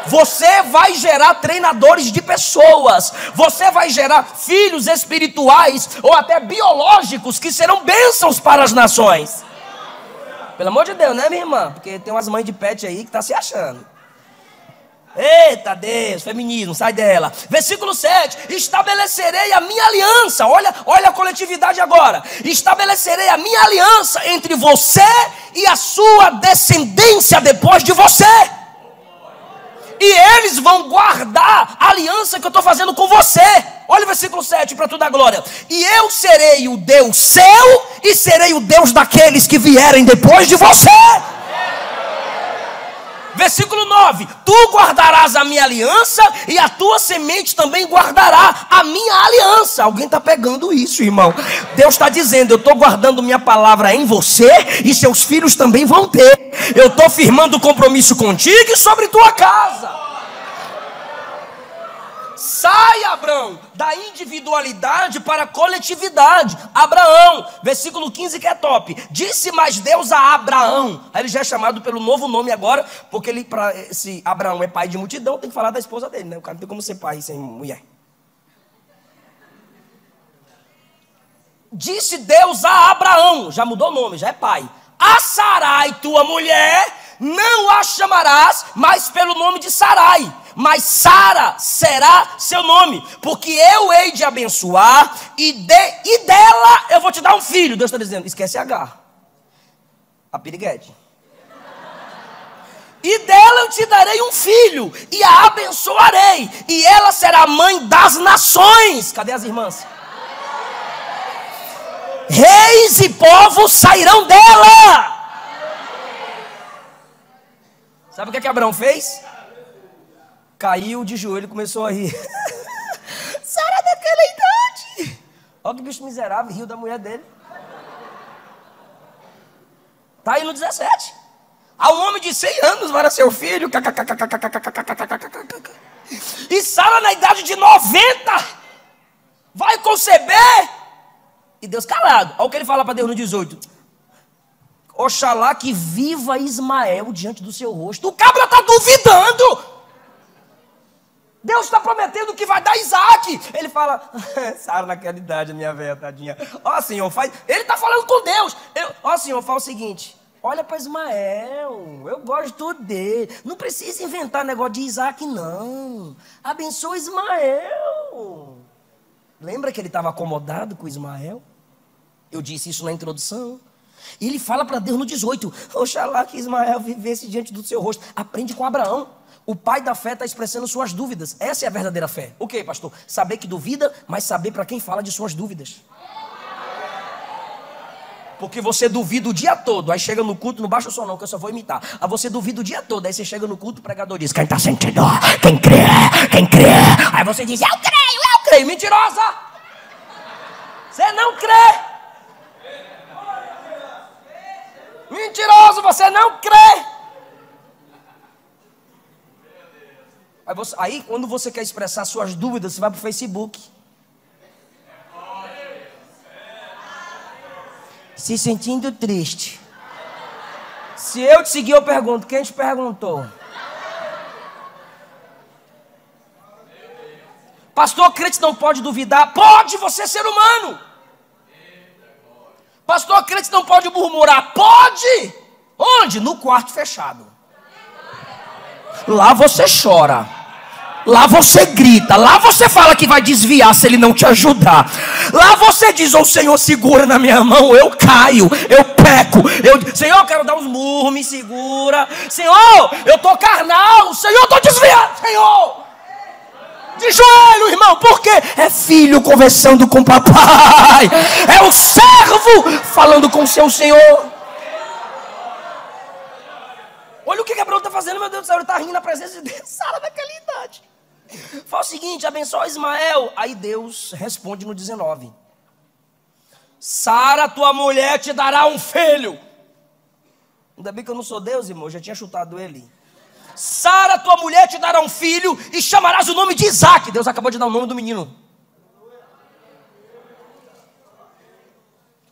Você vai gerar treinadores de pessoas. Você vai gerar filhos espirituais ou até biológicos que serão bênçãos para as nações. Pelo amor de Deus, né, minha irmã? Porque tem umas mães de pet aí que tá se achando. Eita Deus, feminismo, sai dela. Versículo 7: estabelecerei a minha aliança. Olha a coletividade agora. Estabelecerei a minha aliança entre você e a sua descendência depois de você. E eles vão guardar a aliança que eu estou fazendo com você. Olha o versículo 7 para tu dar glória. E eu serei o Deus seu e serei o Deus daqueles que vierem depois de você. Versículo 9: tu guardarás a minha aliança e a tua semente também guardará a minha aliança. Alguém está pegando isso, irmão? Deus está dizendo: eu estou guardando minha palavra em você e seus filhos também vão ter. Eu estou firmando compromisso contigo e sobre tua casa. Sai, Abrão, da individualidade para a coletividade. Abraão, versículo 15 que é top. Disse mais Deus a Abraão. Aí ele já é chamado pelo novo nome agora, porque ele, se Abraão é pai de multidão, tem que falar da esposa dele, né? O cara não tem como ser pai sem mulher. Disse Deus a Abraão, já mudou o nome, já é pai: a Sarai, tua mulher, não a chamarás mais pelo nome de Sarai, mas Sara será seu nome, porque eu hei de abençoar e dela eu vou te dar um filho. Deus está dizendo: esquece Agar, a piriguete. E dela eu te darei um filho e a abençoarei, e ela será mãe das nações. Cadê as irmãs? Reis e povos sairão dela. Sabe o que Abraão fez? Caiu de joelho e começou a rir. Sara daquela idade. Olha que bicho miserável, riu da mulher dele. Está aí no 17. A um homem de 100 anos vai ser seu filho. E Sara na idade de 90 vai conceber. E Deus calado. Olha o que ele fala para Deus no 18. Oxalá que viva Ismael diante do seu rosto. O cabra está duvidando. Deus está prometendo que vai dar Isaac. Ele fala: Sara naquela idade, minha velha tadinha. Ó Senhor, faz. Ele está falando com Deus. Ó Senhor, fala o seguinte: olha para Ismael, eu gosto dele. Não precisa inventar negócio de Isaac, não. Abençoa Ismael. Lembra que ele estava acomodado com Ismael? Eu disse isso na introdução. E ele fala para Deus no 18: oxalá que Ismael vivesse diante do seu rosto. Aprende com Abraão. O pai da fé está expressando suas dúvidas. Essa é a verdadeira fé. O que, pastor? Saber que duvida, mas saber para quem fala de suas dúvidas. Porque você duvida o dia todo, aí chega no culto, não baixa o som não, que eu só vou imitar. Aí você duvida o dia todo, aí você chega no culto, o pregador diz: quem está sentindo? Quem crê? Quem crê? Aí você diz: eu creio. Mentirosa! Você não crê. Mentiroso, você não crê. Aí quando você quer expressar suas dúvidas, você vai para o Facebook. Se sentindo triste. Se eu te seguir, eu pergunto: quem te perguntou? Pastor, crente não pode duvidar. Pode, você é ser humano. Pastor, crente não pode murmurar. Pode. Onde? No quarto fechado. Lá você chora. Lá você grita. Lá você fala que vai desviar se ele não te ajudar. Lá você diz: ô Senhor, segura na minha mão. Eu caio, eu peco. Senhor, eu quero dar uns murros, me segura. Senhor, eu tô carnal. Senhor, eu tô desviado. Senhor, de joelho, irmão. Por quê? É filho conversando com papai. É o servo falando com seu Senhor. Olha o que Abraão está fazendo, meu Deus do céu. Ele está rindo na presença de Deus. Sara naquela idade. Fala o seguinte: abençoa Ismael. Aí Deus responde no 19: Sara, tua mulher, te dará um filho. Ainda bem que eu não sou Deus, irmão. Eu já tinha chutado ele. Sara, tua mulher, te dará um filho e chamarás o nome de Isaac. Deus acabou de dar o nome do menino.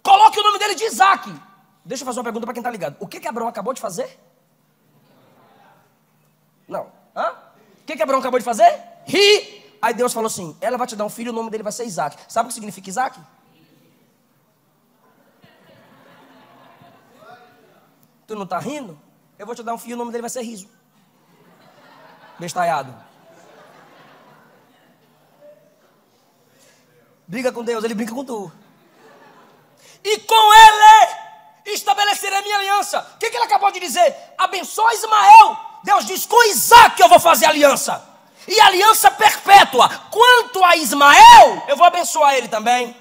Coloque o nome dele de Isaac. Deixa eu fazer uma pergunta para quem está ligado. O que Abraão acabou de fazer? Não. Hã? O que Abraão acabou de fazer? Ri. Aí Deus falou assim: ela vai te dar um filho, o nome dele vai ser Isaac. Sabe o que significa Isaac? Tu não está rindo? Eu vou te dar um filho, o nome dele vai ser Riso. Bestalhado. Briga com Deus, ele brinca com tu. E com ele estabelecerei a minha aliança. O que ele acabou de dizer? Abençoa Ismael. Deus diz: com Isaac eu vou fazer aliança. E aliança perpétua. Quanto a Ismael, eu vou abençoar ele também.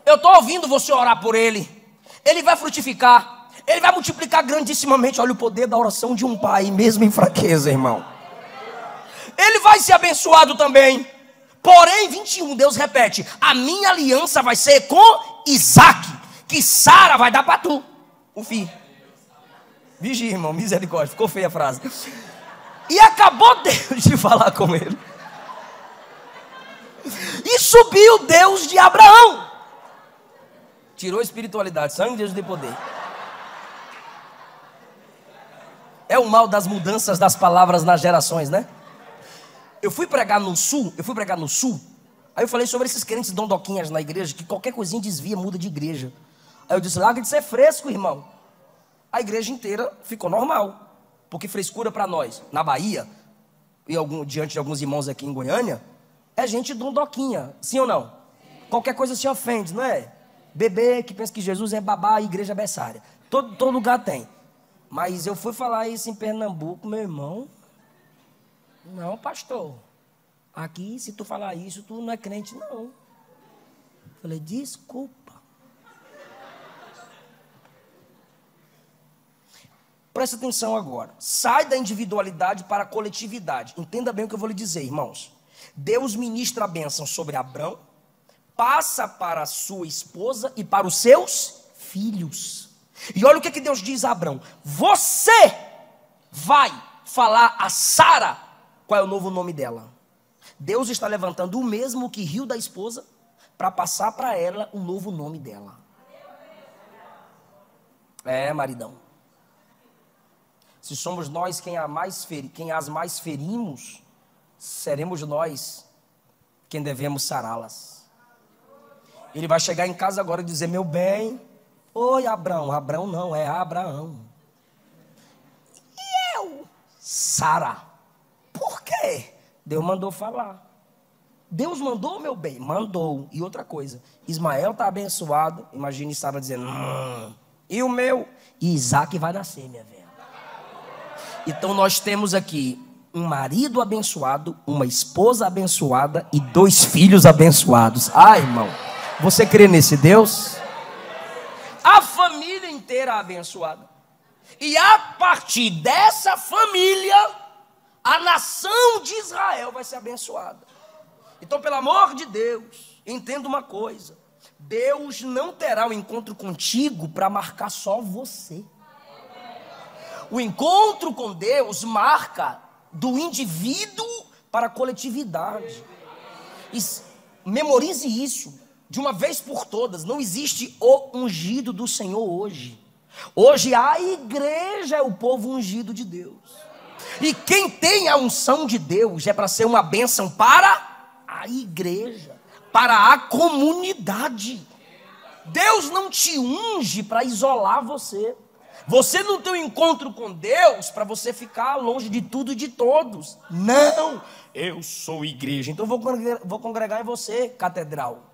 Eu estou ouvindo você orar por ele. Ele vai frutificar. Ele vai multiplicar grandissimamente. Olha o poder da oração de um pai, mesmo em fraqueza, irmão. Ele vai ser abençoado também. Porém, 21, Deus repete: a minha aliança vai ser com Isaac, que Sara vai dar para tu, o filho. Vigia, irmão, misericórdia, ficou feia a frase. E acabou Deus de falar com ele. E subiu Deus de Abraão. Tirou a espiritualidade, sangue de Deus tem poder. É o mal das mudanças das palavras nas gerações, né? Eu fui pregar no sul. Aí eu falei sobre esses crentes dondoquinhas na igreja, que qualquer coisinha desvia, muda de igreja. Aí eu disse: larga de ser fresco, irmão. A igreja inteira ficou normal. Porque frescura para nós, na Bahia, e diante de alguns irmãos aqui em Goiânia, é gente dondoquinha, sim ou não? Qualquer coisa se ofende, não é? Bebê que pensa que Jesus é babá, igreja berçária. Todo lugar tem. Mas eu fui falar isso em Pernambuco, meu irmão. Não, pastor. Aqui, se tu falar isso, tu não é crente, não. Falei: desculpa. Presta atenção agora. Sai da individualidade para a coletividade. Entenda bem o que eu vou lhe dizer, irmãos. Deus ministra a bênção sobre Abrão, passa para a sua esposa e para os seus filhos. E olha o que Deus diz a Abrão: você vai falar a Sara qual é o novo nome dela. Deus está levantando o mesmo que riu da esposa para passar para ela o novo nome dela. É, maridão. Se somos nós quem as mais ferimos, seremos nós quem devemos sará-las. Ele vai chegar em casa agora e dizer: meu bem, oi Abrão. Abrão não, é Abraão. E eu? Sara. Por quê? Deus mandou falar. Deus mandou, meu bem? Mandou. E outra coisa, Ismael está abençoado. Imagine Sara dizendo, e o meu? E Isaac vai nascer, minha velha. Então nós temos aqui um marido abençoado, uma esposa abençoada e 2 filhos abençoados. Ah, irmão, você crê nesse Deus? A família inteira abençoada. E a partir dessa família, a nação de Israel vai ser abençoada. Então, pelo amor de Deus, entenda uma coisa: Deus não terá um encontro contigo para marcar só você. O encontro com Deus marca do indivíduo para a coletividade. Memorize isso de uma vez por todas. Não existe o ungido do Senhor hoje. Hoje a igreja é o povo ungido de Deus. E quem tem a unção de Deus é para ser uma bênção para a igreja, para a comunidade. Deus não te unge para isolar você. Você não tem um encontro com Deus para você ficar longe de tudo e de todos. Não, eu sou igreja, então vou congregar em você, catedral.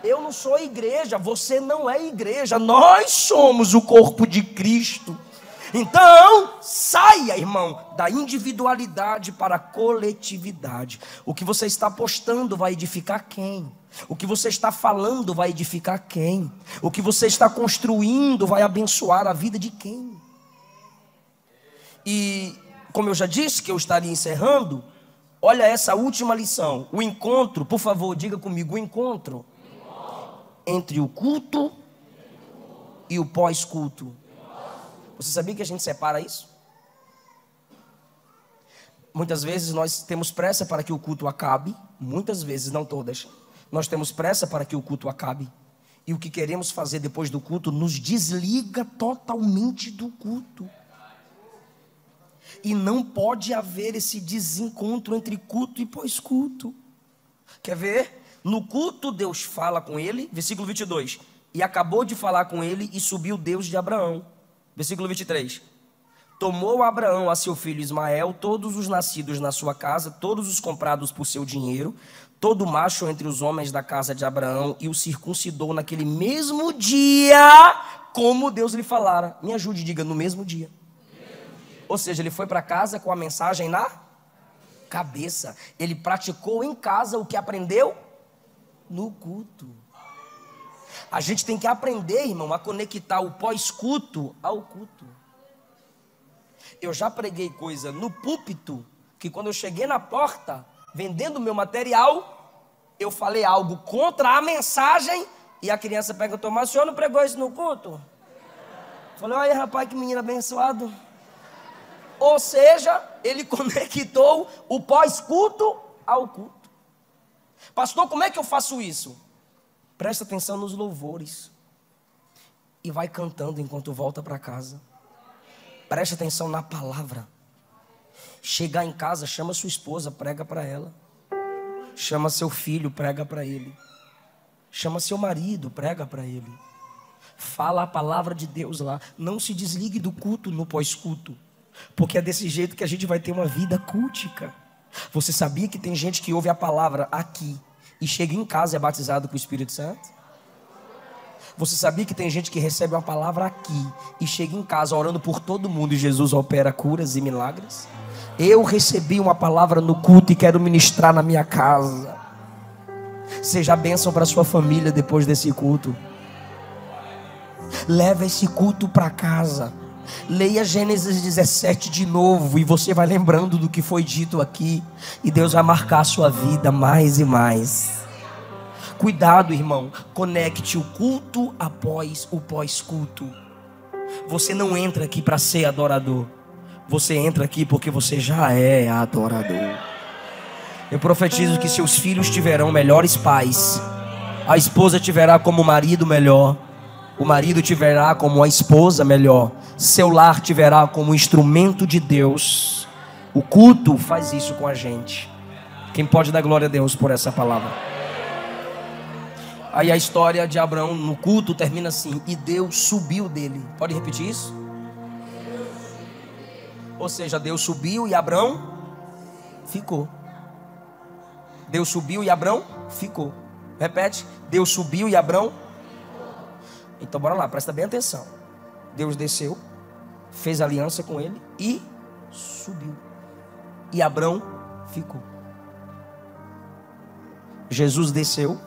Eu não sou igreja, você não é igreja. Nós somos o corpo de Cristo. Então, saia, irmão, da individualidade para a coletividade. O que você está postando vai edificar quem? O que você está falando vai edificar quem? O que você está construindo vai abençoar a vida de quem? E, como eu já disse que eu estaria encerrando, olha essa última lição. O encontro, por favor, diga comigo, o encontro entre o culto e o pós-culto. Você sabia que a gente separa isso? Muitas vezes nós temos pressa para que o culto acabe. Muitas vezes, não todas. Nós temos pressa para que o culto acabe. E o que queremos fazer depois do culto nos desliga totalmente do culto. E não pode haver esse desencontro entre culto e pós-culto. Quer ver? No culto Deus fala com ele, versículo 22. E acabou de falar com ele e subiu Deus de Abraão. Versículo 23. Tomou Abraão a seu filho Ismael, todos os nascidos na sua casa, todos os comprados por seu dinheiro, todo macho entre os homens da casa de Abraão, e o circuncidou naquele mesmo dia, como Deus lhe falara. Me ajude, diga, no mesmo dia. Ou seja, ele foi para casa com a mensagem na cabeça. Ele praticou em casa o que aprendeu no culto. A gente tem que aprender, irmão, a conectar o pós-culto ao culto. Eu já preguei coisa no púlpito, que quando eu cheguei na porta, vendendo meu material, eu falei algo contra a mensagem, e a criança perguntou, mas o senhor não pregou isso no culto? Eu falei, olha rapaz, que menino abençoado. Ou seja, ele conectou o pós-culto ao culto. Pastor, como é que eu faço isso? Presta atenção nos louvores e vai cantando enquanto volta para casa. Presta atenção na palavra. Chegar em casa, chama sua esposa, prega para ela. Chama seu filho, prega para ele. Chama seu marido, prega para ele. Fala a palavra de Deus lá. Não se desligue do culto no pós-culto, porque é desse jeito que a gente vai ter uma vida cultica. Você sabia que tem gente que ouve a palavra aqui e chega em casa e é batizado com o Espírito Santo? Você sabia que tem gente que recebe uma palavra aqui e chega em casa orando por todo mundo e Jesus opera curas e milagres? Eu recebi uma palavra no culto e quero ministrar na minha casa. Seja bênção para sua família depois desse culto. Leva esse culto para casa. Leia Gênesis 17 de novo e você vai lembrando do que foi dito aqui. E Deus vai marcar a sua vida mais e mais. Cuidado, irmão. Conecte o culto após o pós-culto. Você não entra aqui para ser adorador. Você entra aqui porque você já é adorador. Eu profetizo que seus filhos tiverão melhores pais. A esposa tiverá como marido melhor. O marido tiverá como a esposa melhor. Seu lar tiverá como instrumento de Deus. O culto faz isso com a gente. Quem pode dar glória a Deus por essa palavra? Aí a história de Abraão no culto termina assim: e Deus subiu dele. Pode repetir isso? Ou seja, Deus subiu e Abraão ficou. Deus subiu e Abrão ficou. Repete. Deus subiu e Abrão. Então bora lá, presta bem atenção. Deus desceu, fez aliança com ele e subiu. E Abrão ficou. Jesus desceu,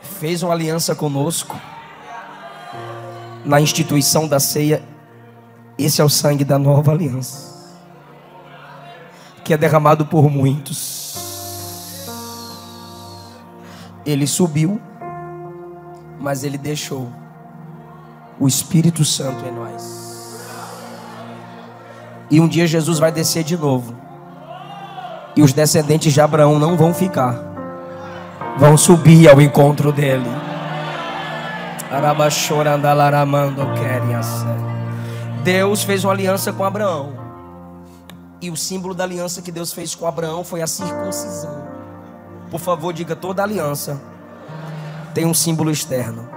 fez uma aliança conosco na instituição da ceia. Esse é o sangue da nova aliança, que é derramado por muitos. Ele subiu, mas ele deixou o Espírito Santo em nós. E um dia Jesus vai descer de novo. E os descendentes de Abraão não vão ficar, vão subir ao encontro dele. Deus fez uma aliança com Abraão. E o símbolo da aliança que Deus fez com Abraão foi a circuncisão. Por favor, diga: toda aliança tem um símbolo externo.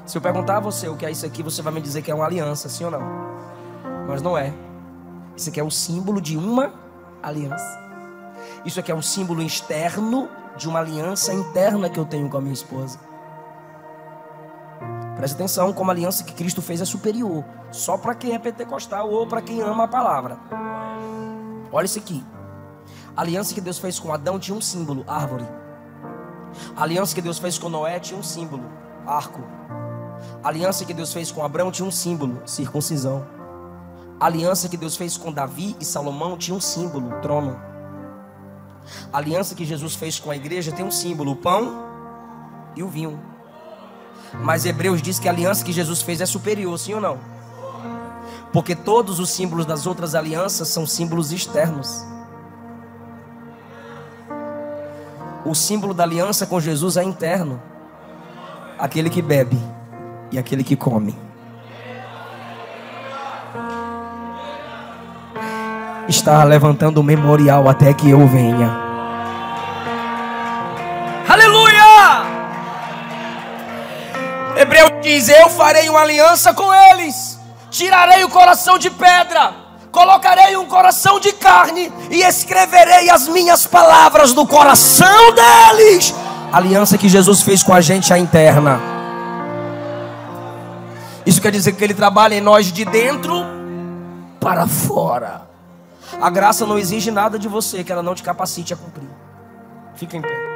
Se eu perguntar a você o que é isso aqui, você vai me dizer que é uma aliança, sim ou não? Mas não é. Isso aqui é um símbolo de uma aliança. Isso aqui é um símbolo externo de uma aliança interna que eu tenho com a minha esposa. Presta atenção, como a aliança que Cristo fez é superior, só para quem é pentecostal ou para quem ama a palavra. Olha isso aqui. A aliança que Deus fez com Adão tinha um símbolo: árvore. A aliança que Deus fez com Noé tinha um símbolo: arco. A aliança que Deus fez com Abraão tinha um símbolo: circuncisão. A aliança que Deus fez com Davi e Salomão tinha um símbolo: trono. A aliança que Jesus fez com a igreja tem um símbolo: o pão e o vinho. Mas Hebreus diz que a aliança que Jesus fez é superior, sim ou não? Porque todos os símbolos das outras alianças são símbolos externos. O símbolo da aliança com Jesus é interno: aquele que bebe e aquele que come. Está levantando um memorial até que eu venha. Aleluia! Hebreus diz: eu farei uma aliança com eles, tirarei o coração de pedra, colocarei um coração de carne e escreverei as minhas palavras no coração deles. A aliança que Jesus fez com a gente é interna. Isso quer dizer que Ele trabalha em nós de dentro para fora. A graça não exige nada de você que ela não te capacite a cumprir. Fica em pé.